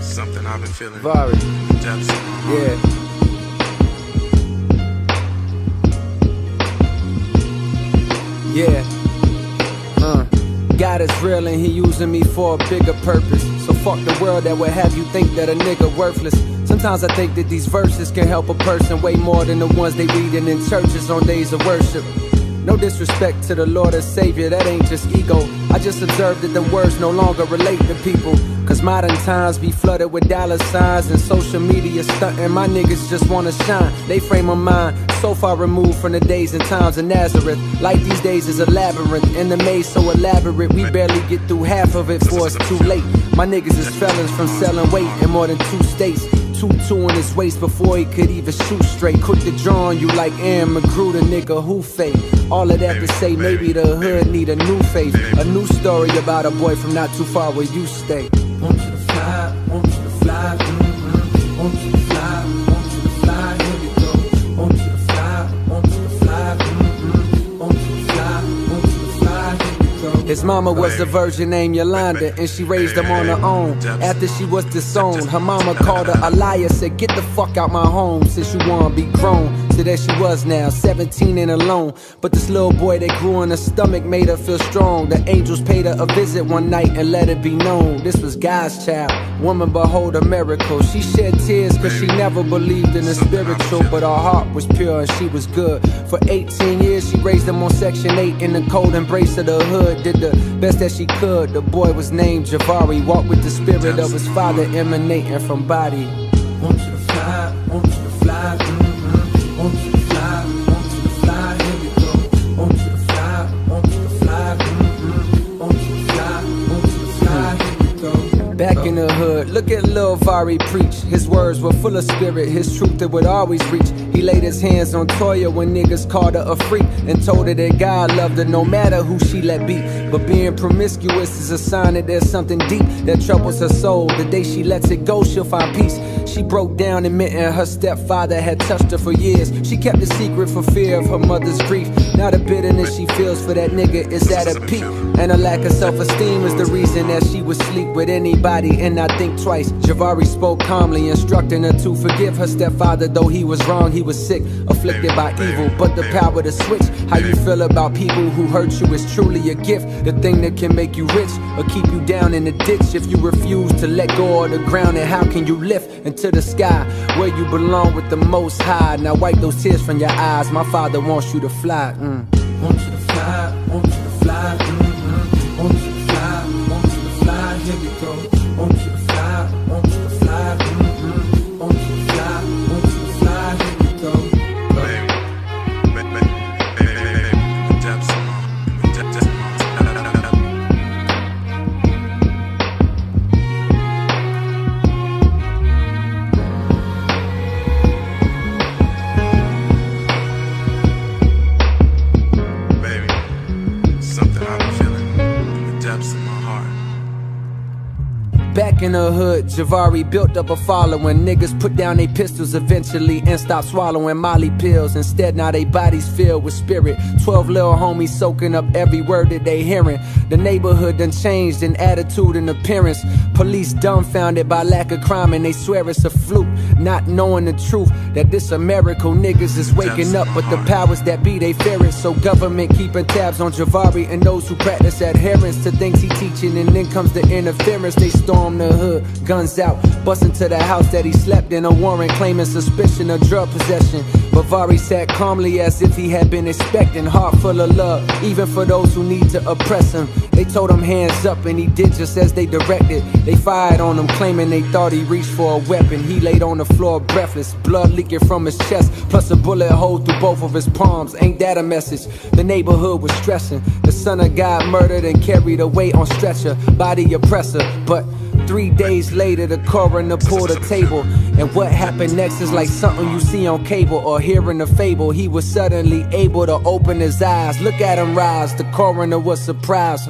Something I've been feeling. Vari. Depths of my heart. Yeah. God is real and he using me for a bigger purpose. So fuck the world that would have you think that a nigga worthless. Sometimes I think that these verses can help a person way more than the ones they reading in churches on days of worship. No disrespect to the Lord and Savior, that ain't just ego. I just observed that the words no longer relate to people. Cause modern times be flooded with dollar signs and social media stunting. My niggas just wanna shine. They frame of mind so far removed from the days and times of Nazareth. Life these days is a labyrinth and the maze so elaborate we barely get through half of it before it's too late. My niggas is felons from selling weight in more than 2 states. 2-2 in his waist before he could even shoot straight. Quick to draw on you like Aaron McGrew, the nigga who fake. All of that to say maybe the hood need a new faith. A new story about a boy from not too far where you stay. Want you to fly, want you to fly, want you to fly, want you to fly, here we go. Want you to fly, want you to fly, want you to fly, want you to fly, here we go. His mama was a virgin named Yolanda, and she raised him on her own. After she was disowned, her mama called her a liar, said get the fuck out my home since you wanna be grown. So there she was now, 17 and alone. But this little boy that grew in her stomach made her feel strong. The angels paid her a visit one night and let it be known this was God's child. Woman, behold a miracle. She shed tears cause she never believed in the spiritual, but her heart was pure and she was good. For 18 years she raised him on Section 8 in the cold embrace of the hood. Did the best that she could. The boy was named Javari, walked with the spirit of his father emanating from body. Want you to fly, want you to fly, want you to fly, want you to fly, here we go. Want you to fly, want you to fly, want you to fly, want you to fly, here we go. Back in the hood, look at Lil Vari preach. His words were full of spirit, his truth that would always reach. He laid his hands on Toya when niggas called her a freak and told her that God loved her no matter who she let be. But being promiscuous is a sign that there's something deep that troubles her soul. The day she lets it go, she'll find peace. She broke down admitting her stepfather had touched her for years. She kept the secret for fear of her mother's grief. Now the bitterness she feels for that nigga is at a peak. And a lack of self-esteem is the reason that she would sleep with anybody and not think twice. Javari spoke calmly, instructing her to forgive her stepfather. Though he was wrong, he was sick, afflicted by evil. But the power to switch how you feel about people who hurt you is truly a gift. The thing that can make you rich or keep you down in the ditch. If you refuse to let go of the ground, and how can you lift into the sky where you belong with the Most High? Now wipe those tears from your eyes. My father wants you to fly. Want you to fly, want you to fly, want you to fly, want you to fly, here we go. Want you to fly, want you to fly, want you to fly, want you to fly, here we go. Back in the hood, Javari built up a following. Niggas put down they pistols eventually and stopped swallowing Molly pills. Instead, now they bodies filled with spirit. 12 little homies soaking up every word that they hearing. The neighborhood done changed in attitude and appearance. Police dumbfounded by lack of crime and they swear it's a fluke. Not knowing the truth that this America niggas is waking up, but the powers that be, they fear it. So government keeping tabs on Javari and those who practice adherence to things he teaching. And then comes the interference. They storm the hood, guns out, bust into the house that he slept in. A warrant claiming suspicion of drug possession. But Vari sat calmly as if he had been expecting. Heart full of love, even for those who need to oppress him. They told him hands up and he did just as they directed. They fired on him claiming they thought he reached for a weapon. He laid on the floor breathless, blood leaking from his chest, plus a bullet hole through both of his palms. Ain't that a message? The neighborhood was stressing. The son of God murdered and carried away on stretcher, body oppressor. But 3 days later, the coroner pulled a table. And what happened next is like something you see on cable or hearing a fable. He was suddenly able to open his eyes. Look at him rise. The coroner was surprised.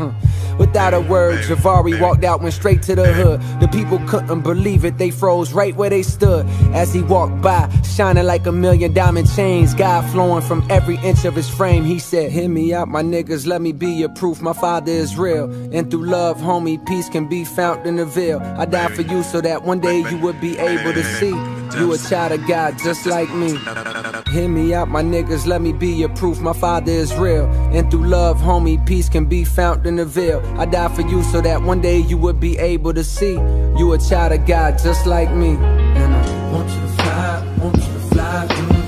Without a word, Javari walked out, went straight to the hood. The people couldn't believe it, they froze right where they stood as he walked by, shining like a million diamond chains, God flowing from every inch of his frame. He said, hear me out, my niggas, let me be your proof. My father is real, and through love, homie, peace can be found in the veil. I died for you so that one day you would be able to see you a child of God just like me. Hear me out, my niggas, let me be your proof. My father is real, and through love, homie, peace can be found in the veil. I died for you so that one day you would be able to see you a child of God just like me. And I want you to fly, want you to fly.